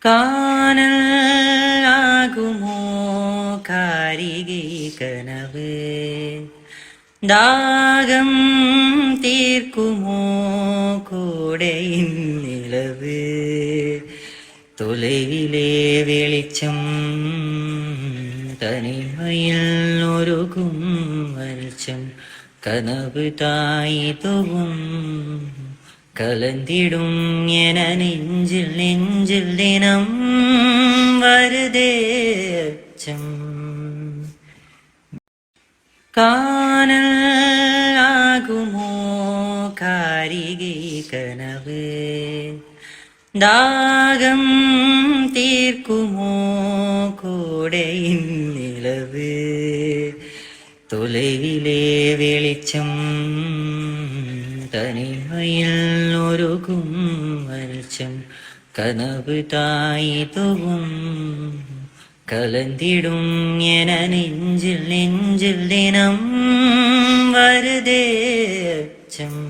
காணல் ஆகுமோ காரிகை கனவு, தாகம் தீர்க்குமோ கோடையின் நிலவு, தொலைவிலே வெளிச்சம் தனிமையில் ஒருகும் வெளிச்சம், கனவு தாய் தொகும் கலந்திடும் என நெஞ்சில் நெஞ்சில் தினம் வருதே அச்சம். காணல் ஆகுமோ காரிகை கனவு, தாகம் தீர்க்குமோ கோடையின் நிலவு, தொலைவிலே வெளிச்சம் தனிமையில் ஒருகும் வெளிச்சம், கனவு தாய் தொகும் கலந்திடும் என நெஞ்சில் நெஞ்சில் தினம் வருதே அச்சம்.